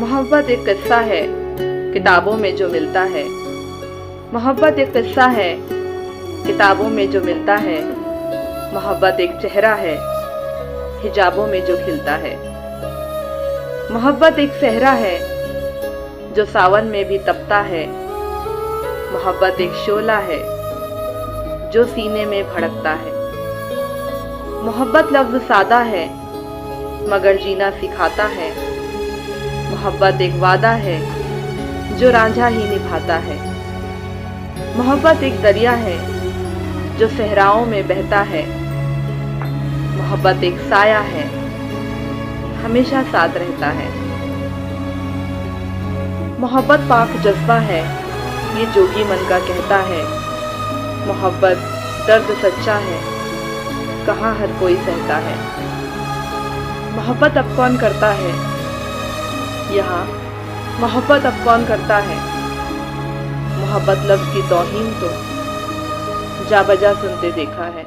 मोहब्बत एक किस्सा है किताबों में जो मिलता है। मोहब्बत एक किस्सा है किताबों में जो मिलता है। मोहब्बत एक चेहरा है हिजाबों में जो खिलता है। मोहब्बत एक सहरा है जो सावन में भी तपता है। मोहब्बत एक शोला है जो सीने में भड़कता है। मोहब्बत लफ्ज़ सादा है मगर जीना सिखाता है। मोहब्बत एक वादा है जो रांझा ही निभाता है। मोहब्बत एक दरिया है जो सहराओं में बहता है। मोहब्बत एक साया है हमेशा साथ रहता है। मोहब्बत पाक जज्बा है ये जोगी मन का कहता है। मोहब्बत दर्द सच्चा है कहाँ हर कोई सहता है। मोहब्बत अब कौन करता है यहाँ मोहब्बत अब कौन करता है। मोहब्बत लफ्ज़ की तौहीन तो जा बजा सुनते देखा है।